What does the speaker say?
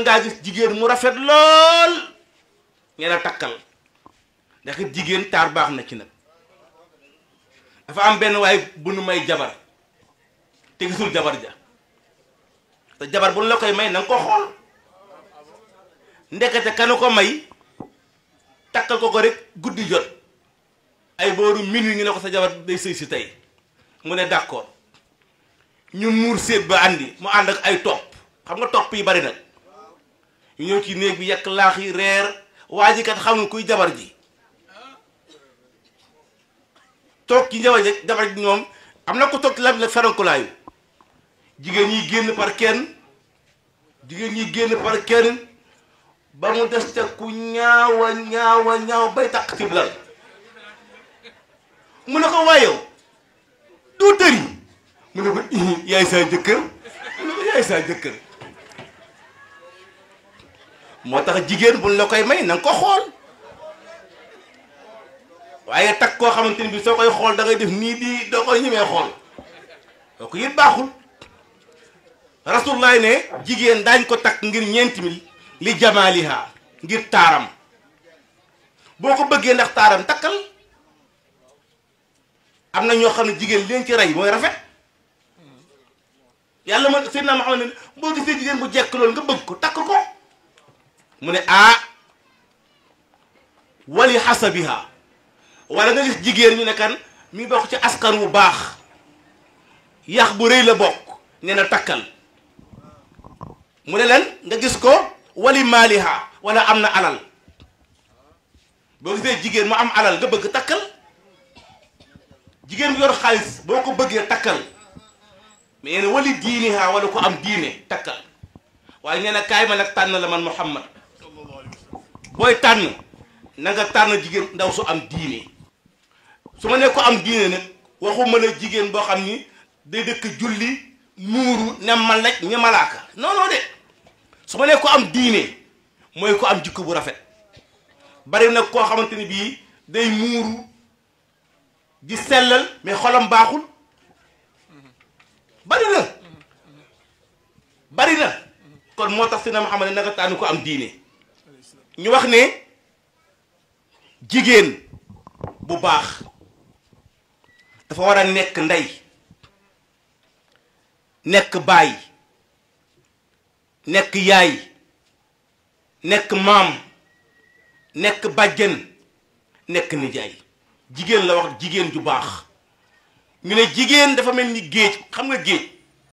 ngaa gis jigéen mu rafet lool ngeen a takkal ndax jigéen taar baax na ci nag dafa am benn waaye bu nu may jabar te gisul jabar ja te jabar bu la koy may na nga ko xool ndekete kanu ko may takkal ko rek guddi jot ay booru minuit ñu ne ko sa jabar day sëy si tey mu ne d'accord ñu muur séet ba andi mu ànd ak ay topp xam nga topp yi bari nag ñu ñëw ci néeg bi yekk laax yi reer waa ji kat xam nga kuy jabar ji toog ci jabar ji ñoom am na ko toog la ferankulaayu jigéen ñi génn par kenn ba mu des te ku ñaawa bay takk ci lal mu ne ko waaye yow doo tëri mu ne ko yaay saa jëkkër mu ne ko yaay saa jëkkër moo tax jigéen buñ la koy may na nga ko xool waaye takk koo xamante ni bi soo koy xool da ngay def nii di doo koy ñemee xool kooku it baaxul rasulullah ne jigéen daañ ko takk ngir ñeenti mil li jamaaliha ngir taaram boo ko bëggee ndax taaram takkal am na ñoo xam ne jigéen leen ci rey mooy rafet yàlla ma Seydina Muhammad ne boo gisee jigéen bu jekk loolu nga bëgg ko takk ko mu ne wali hasabiha wala nga gis jigéen ñu ne kan mi bokk ci askan wu baax yax bu rëy la bokk nee na takkal mu ne leen nga gis ko wali maaliha wala am na alal boo gisee jigéen mu am alal nga bëgg takkal jigéen bu yor xaalis boo ko bëggee takkal mais ne wali diiniha wala ko am diine takkal waaye nee na kaay ma nag tànn la man Muhammad booy tànn na nga tànn jigéen ndaw su am diine su ma ne ko am diine nag waxuma la jigéen boo xam ni day dëkk julli muuru ne ma laj ña malaaka non de su ma ne ko am diine mooy ko am jikko bu rafet bari nag koo xamante ni bii day muuru di sellal mais xolam baaxul bari na kon moo tax Seydina Muhammad ne na nga tànn ko am diine ñu wax ne jigéen bu baax dafa war a nekk ndey nekk baay nekk yaay nekk maam nekk bàjjen nekk nijaay jigéen la wax jigéen ju baax ñu ne jigéen dafa mel ni géej xam nga géej